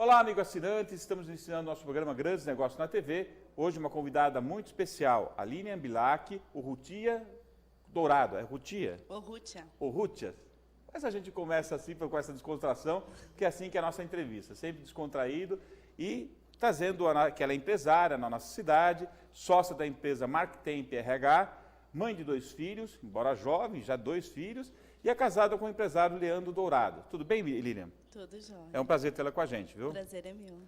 Olá, amigo assinante, estamos iniciando nosso programa Grandes Negócios na TV. Hoje uma convidada muito especial, Aline Ambilac, Urrutia Dourado. É Urrutia? Urrutia. Urrutia. Mas a gente começa assim, com essa descontração, que é assim que é a nossa entrevista, sempre descontraído e trazendo que ela é empresária na nossa cidade, sócia da empresa Marktemp RH, mãe de 2 filhos, embora jovem, já 2 filhos, e é casada com o empresário Leandro Dourado. Tudo bem, Lilian? Tudo jóia. É um prazer tê-la com a gente, viu? O prazer é meu.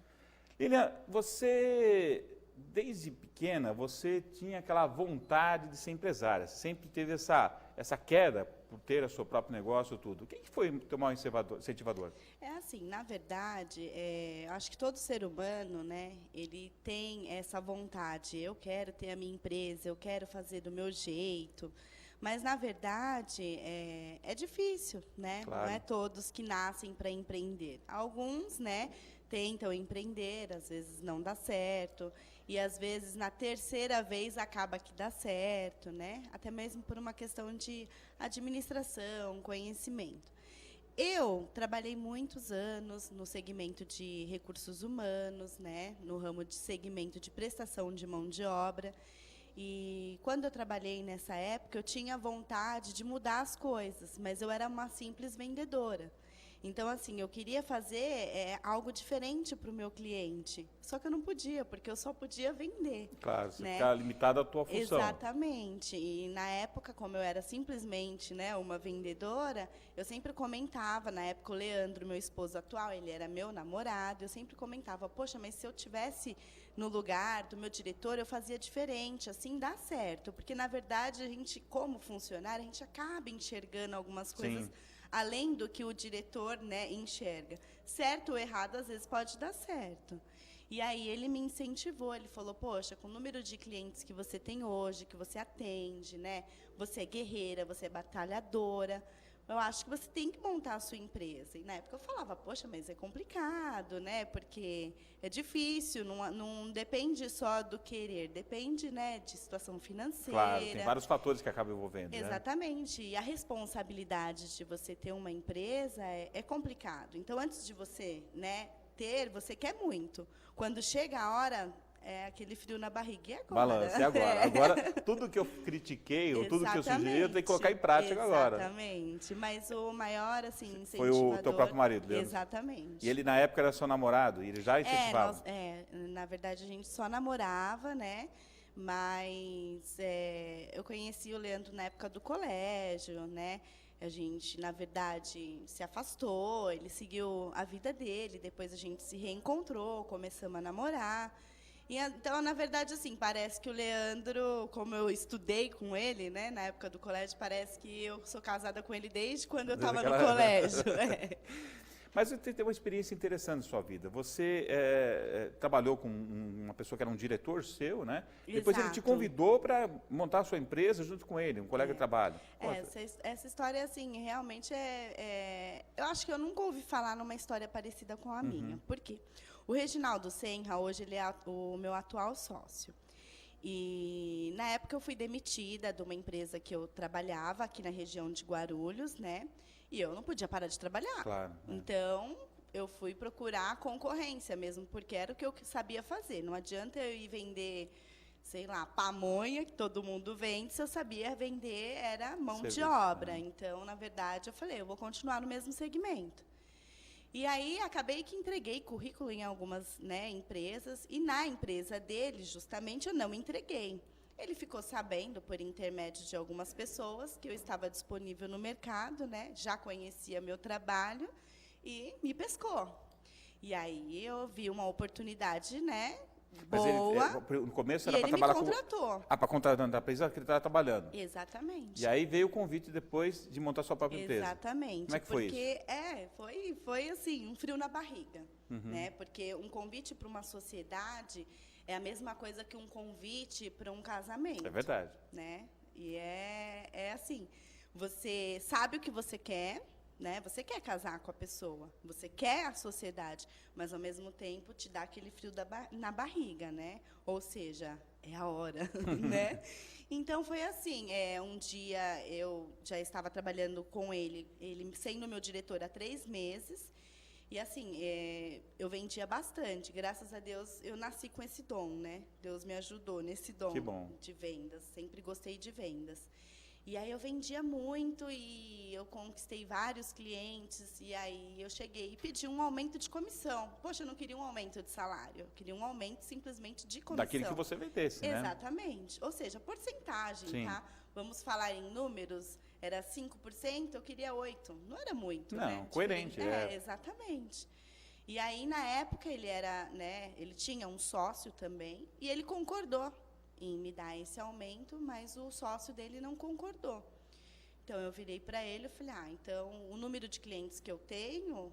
Lilian, você, desde pequena, você tinha aquela vontade de ser empresária, sempre teve essa queda por ter o seu próprio negócio, tudo. O que foi o teu maior incentivador? É assim, na verdade, acho que todo ser humano, né, ele tem essa vontade. Eu quero ter a minha empresa, eu quero fazer do meu jeito. Mas, na verdade, é difícil, né? Claro. Não é todos que nascem para empreender. Alguns, né, tentam empreender, às vezes não dá certo. E, às vezes, na terceira vez, acaba que dá certo, né? Até mesmo por uma questão de administração, conhecimento. Eu trabalhei muitos anos no segmento de recursos humanos, né, no ramo de segmento de prestação de mão de obra. E quando eu trabalhei nessa época, eu tinha vontade de mudar as coisas, mas eu era uma simples vendedora. Então, assim, eu queria fazer algo diferente para o meu cliente. Só que eu não podia, porque eu só podia vender. Claro, você né? fica limitada à tua função. Exatamente. E, na época, como eu era simplesmente, né, uma vendedora, eu sempre comentava, na época, o Leandro, meu esposo atual, ele era meu namorado, eu sempre comentava, poxa, mas se eu tivesse no lugar do meu diretor, eu fazia diferente, assim dá certo. Porque, na verdade, a gente, como funcionário, a gente acaba enxergando algumas coisas... Sim. além do que o diretor, né, enxerga. Certo ou errado, às vezes pode dar certo. E aí ele me incentivou, ele falou, poxa, com o número de clientes que você tem hoje, que você atende, né, você é guerreira, você é batalhadora, eu acho que você tem que montar a sua empresa. E na época eu falava, poxa, mas é complicado, né, porque é difícil, não depende só do querer, depende, né, de situação financeira. Claro, tem vários fatores que acabam envolvendo. Exatamente. Né? E a responsabilidade de você ter uma empresa é complicado. Então, antes de você, né, ter, você quer muito. Quando chega a hora, é aquele frio na barriga. E agora? Balança, e agora? Agora, tudo que eu critiquei, ou tudo que eu sugeri, eu tenho que colocar em prática agora. Exatamente. Mas o maior, assim, foi incentivador... o teu próprio marido, Leandro? Exatamente. E ele, na época, era seu namorado? E ele já incentivava? Na verdade, a gente só namorava, né? Mas eu conheci o Leandro na época do colégio, né? A gente, na verdade, se afastou, ele seguiu a vida dele, depois a gente se reencontrou, começamos a namorar. E, então, na verdade, assim, parece que o Leandro, como eu estudei com ele, né, na época do colégio, parece que eu sou casada com ele desde quando eu estava no colégio. Mas você tem uma experiência interessante na sua vida. Você trabalhou com uma pessoa que era um diretor seu, né? Exato. Depois ele te convidou para montar a sua empresa junto com ele, um colega de trabalho. Essa história, assim, realmente eu acho que eu nunca ouvi falar numa história parecida com a minha. Por quê? O Reginaldo Senra, hoje, ele é o meu atual sócio. E, na época, eu fui demitida de uma empresa que eu trabalhava aqui na região de Guarulhos, né? E eu não podia parar de trabalhar. Claro. Então, eu fui procurar concorrência mesmo, porque era o que eu sabia fazer. Não adianta eu ir vender, sei lá, pamonha, que todo mundo vende, se eu sabia vender, era mão de obra. Então, na verdade, eu falei, eu vou continuar no mesmo segmento. E aí, acabei que entreguei currículo em algumas, né, empresas, e na empresa dele, justamente, eu não entreguei. Ele ficou sabendo, por intermédio de algumas pessoas, que eu estava disponível no mercado, né? Já conhecia meu trabalho e me pescou. E aí eu vi uma oportunidade, né? Boa. Mas no começo era para trabalhar com... ele me contratou. Para contratar na empresa que ele estava trabalhando. Exatamente. E aí veio o convite depois de montar sua própria empresa. Exatamente. Como é que foi isso? Porque foi assim, um frio na barriga, né? Porque um convite para uma sociedade é a mesma coisa que um convite para um casamento. É verdade. Né? E é assim, você sabe o que você quer, né? Você quer casar com a pessoa, você quer a sociedade, mas, ao mesmo tempo, te dá aquele frio na barriga, né? Ou seja, é a hora, né? Então, foi assim, um dia eu já estava trabalhando com ele sendo meu diretor há 3 meses, E assim, eu vendia bastante. Graças a Deus, eu nasci com esse dom, né? Deus me ajudou nesse dom Que bom. de vendas. Sempre gostei de vendas. E aí eu vendia muito e eu conquistei vários clientes. E aí eu cheguei e pedi um aumento de comissão. Poxa, eu não queria um aumento de salário. Eu queria um aumento simplesmente de comissão. Daquilo que você vendesse, né? Exatamente. Ou seja, porcentagem, Sim. tá? Vamos falar em números. Era 5%, eu queria 8%. Não era muito, Não, né? coerente. Exatamente. E aí, na época, ele era, né? Ele tinha um sócio também. E ele concordou em me dar esse aumento, mas o sócio dele não concordou. Então, eu virei para ele e falei, então, o número de clientes que eu tenho,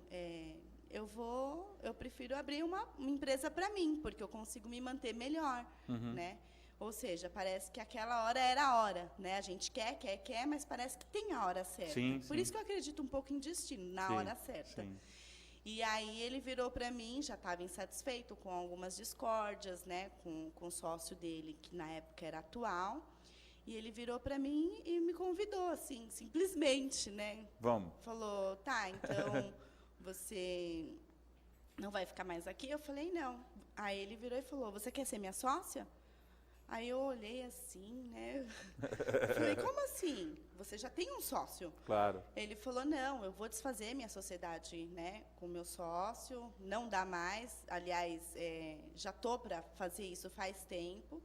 eu prefiro abrir uma empresa para mim, porque eu consigo me manter melhor, né? Ou seja, parece que aquela hora era a hora, né? A gente quer, mas parece que tem a hora certa. Sim, Por sim. isso que eu acredito um pouco em destino, na Sim, hora certa. sim. E aí ele virou para mim, já estava insatisfeito com algumas discórdias, né, com o sócio dele, que na época era atual. E ele virou para mim e me convidou, assim, simplesmente, né? Vamos. Falou, tá, então você não vai ficar mais aqui? Eu falei, não. Aí ele virou e falou, você quer ser minha sócia? Aí eu olhei assim, né? Falei, como assim? Você já tem um sócio? Claro. Ele falou, não, eu vou desfazer minha sociedade, né, com meu sócio, não dá mais. Aliás, já estou para fazer isso faz tempo.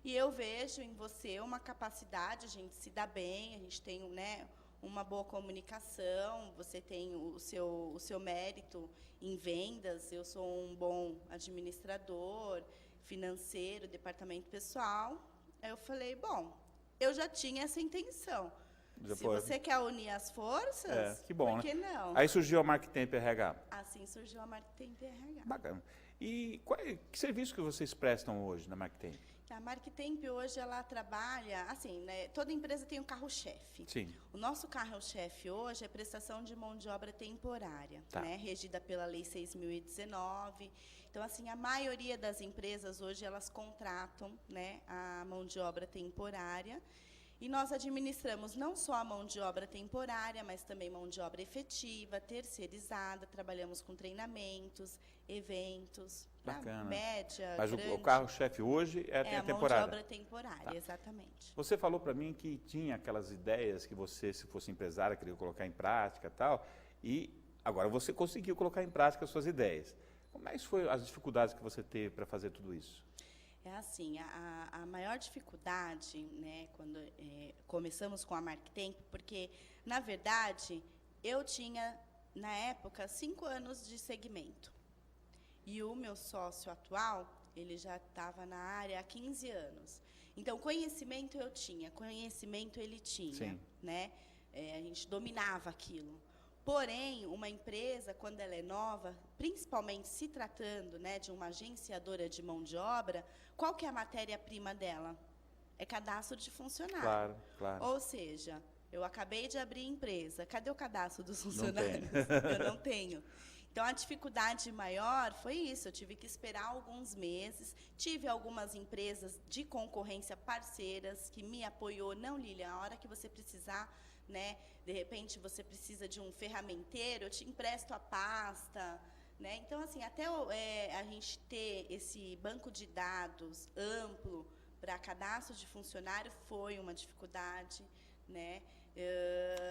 E eu vejo em você uma capacidade, a gente se dá bem, a gente tem, né, uma boa comunicação, você tem o seu mérito em vendas, eu sou um bom administrador, financeiro, departamento pessoal. Aí eu falei, bom, eu já tinha essa intenção. Se você quer unir as forças, que bom, por que não? Aí surgiu a Marketemp RH. Assim surgiu a Marketemp RH. Bacana. E que serviço que vocês prestam hoje na Marketemp? A Marketemp hoje ela trabalha, assim, né, toda empresa tem um carro-chefe. Sim. O nosso carro-chefe hoje é prestação de mão de obra temporária, Tá. né, regida pela Lei 6.019. Então, assim, a maioria das empresas hoje elas contratam, né, a mão de obra temporária. E nós administramos não só a mão de obra temporária, mas também mão de obra efetiva, terceirizada. Trabalhamos com treinamentos, eventos, Bacana. média, Mas grande. o carro-chefe hoje é a temporária. Mão de obra temporária, Tá. exatamente. Você falou para mim que tinha aquelas ideias que você, se fosse empresária, queria colocar em prática e tal, e agora você conseguiu colocar em prática as suas ideias. Como é que foi as dificuldades que você teve para fazer tudo isso? É assim, a maior dificuldade, né, quando começamos com a Marketemp, porque, na verdade, eu tinha, na época, 5 anos de segmento. E o meu sócio atual, ele já estava na área há 15 anos. Então, conhecimento eu tinha, conhecimento ele tinha. Sim. Né? A gente dominava aquilo. Porém, uma empresa, quando ela é nova, principalmente se tratando, né, de uma agenciadora de mão de obra, qual que é a matéria-prima dela? É cadastro de funcionário. Claro, claro. Ou seja, eu acabei de abrir empresa, cadê o cadastro dos Não funcionários? Eu não tenho. Então, a dificuldade maior foi isso, eu tive que esperar alguns meses, tive algumas empresas de concorrência parceiras que me apoiou, não, Lília, a hora que você precisar, né, de repente você precisa de um ferramenteiro, eu te empresto a pasta, né? Então, assim, até a gente ter esse banco de dados amplo para cadastro de funcionário foi uma dificuldade, né?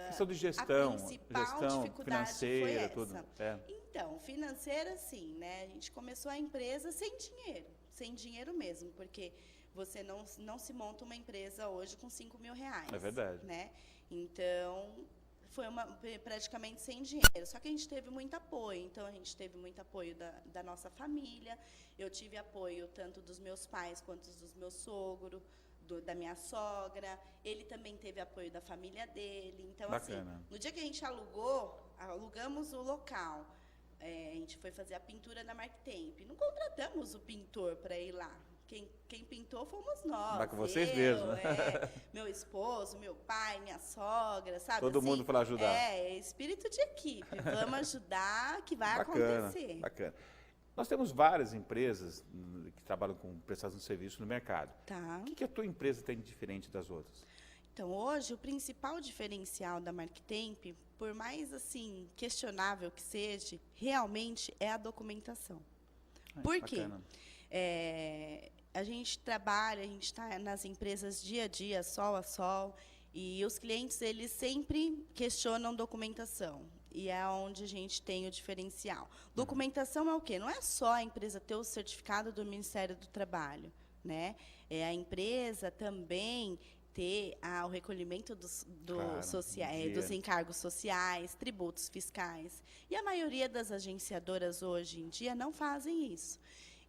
Questão de gestão, a principal gestão dificuldade financeira, foi essa. tudo. Então, financeira, sim, né? A gente começou a empresa sem dinheiro mesmo, porque você não se monta uma empresa hoje com R$5.000. É verdade. Né? Então, foi praticamente sem dinheiro. Só que a gente teve muito apoio. Então, a gente teve muito apoio da nossa família. Eu tive apoio tanto dos meus pais quanto dos meus sogros, da minha sogra. Ele também teve apoio da família dele. Então, Bacana. assim, no dia que a gente alugamos o local, a gente foi fazer a pintura da Marketemp. Não contratamos o pintor para ir lá. Quem pintou fomos nós. Mas com vocês mesmo. Meu esposo, meu pai, minha sogra, sabe? Todo assim, mundo para ajudar. Espírito de equipe. Vamos ajudar que vai Bacana, acontecer. Bacana. Nós temos várias empresas que trabalham com prestação de serviço no mercado. Tá. O que a tua empresa tem de diferente das outras? Então, hoje, o principal diferencial da Marktemp, por mais assim questionável que seja, realmente é a documentação. Por quê? A gente trabalha, a gente está nas empresas dia a dia, sol a sol, e os clientes eles sempre questionam documentação. E é onde a gente tem o diferencial. Documentação é o quê? Não é só a empresa ter o certificado do Ministério do Trabalho, né? É a empresa também ter o recolhimento dos encargos sociais, tributos fiscais. E a maioria das agenciadoras hoje em dia não fazem isso.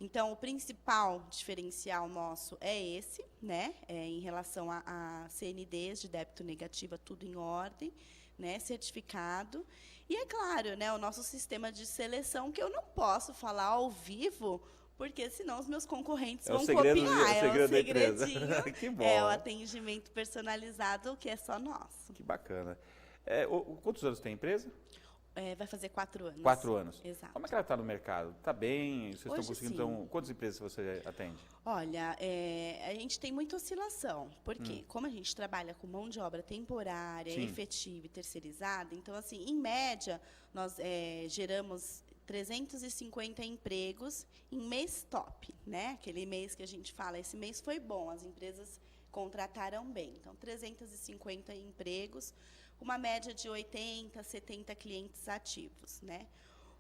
Então, o principal diferencial nosso é esse, né? Em relação a CNDs de débito negativa, tudo em ordem, né? Certificado. E, é claro, né, o nosso sistema de seleção, que eu não posso falar ao vivo, porque senão os meus concorrentes vão copiar. É o segredinho. Que bom. É o atendimento personalizado, que é só nosso. Que bacana. Quantos anos tem a empresa? Vai fazer 4 anos. 4 anos. Exato. Como é que ela está no mercado? Está bem? Vocês Hoje, estão conseguindo? Então, quantas empresas você atende? Olha, a gente tem muita oscilação, porque como a gente trabalha com mão de obra temporária, efetiva e terceirizada, então, assim, em média, nós geramos 350 empregos em mês top, né? Aquele mês que a gente fala, esse mês foi bom, as empresas contrataram bem. Então, 350 empregos, uma média de 80, 70 clientes ativos, né?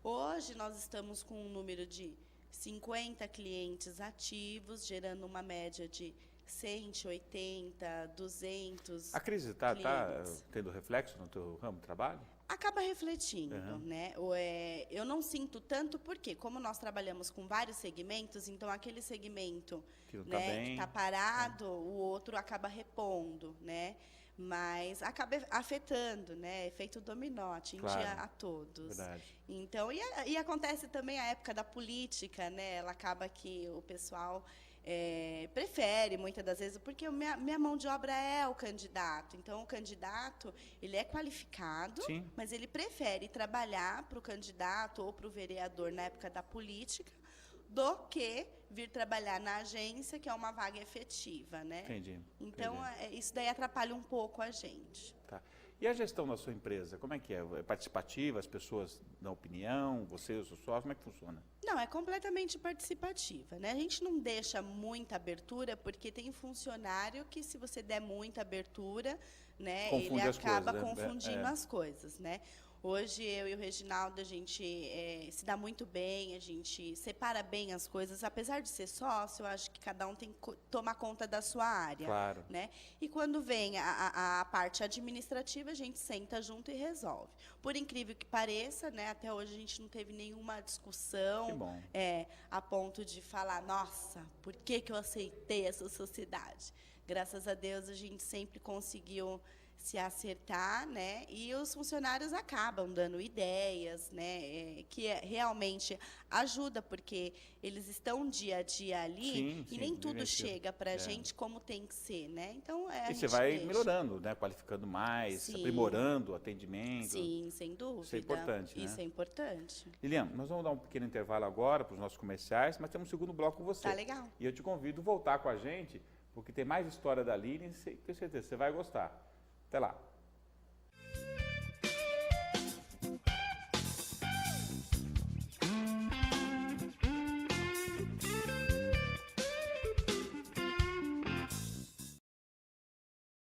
Hoje, nós estamos com um número de 50 clientes ativos, gerando uma média de 180, 200 A crise está tendo reflexo no teu ramo de trabalho? Acaba refletindo, né? Eu não sinto tanto porque, como nós trabalhamos com vários segmentos, então aquele segmento que está parado, o outro acaba repondo, né? Mas acaba afetando, né? Efeito dominó, atinge a todos. Verdade. Então, e acontece também a época da política, né? Ela acaba que o pessoal prefere, muitas das vezes, porque minha mão de obra é o candidato. Então, o candidato, ele é qualificado, mas ele prefere trabalhar para o candidato ou para o vereador na época da política, do que vir trabalhar na agência, que é uma vaga efetiva, né? Entendi. Então, isso daí atrapalha um pouco a gente. Tá. E a gestão da sua empresa, como é que é? É participativa, as pessoas dão opinião, você, os seus sócios, como é que funciona? Não, é completamente participativa, né? A gente não deixa muita abertura, porque tem funcionário que, se você der muita abertura, né, ele acaba confundindo as coisas, né? Hoje, eu e o Reginaldo, a gente se dá muito bem, a gente separa bem as coisas. Apesar de ser sócio, eu acho que cada um tem que tomar conta da sua área. Claro. Né? E quando vem a parte administrativa, a gente senta junto e resolve. Por incrível que pareça, né, até hoje a gente não teve nenhuma discussão a ponto de falar, nossa, por que eu aceitei essa sociedade? Graças a Deus, a gente sempre conseguiu se acertar, né? E os funcionários acabam dando ideias, né? Que realmente ajuda, porque eles estão dia a dia ali e nem tudo chega para a gente como tem que ser, né? Então, e você vai melhorando, né? Qualificando mais, aprimorando o atendimento. Sim, sem dúvida. Isso é importante, né? Isso é importante. Lilian, nós vamos dar um pequeno intervalo agora para os nossos comerciais, mas temos um segundo bloco com você. Tá legal. E eu te convido a voltar com a gente, porque tem mais história da Lilian e tenho certeza que você vai gostar. Até lá.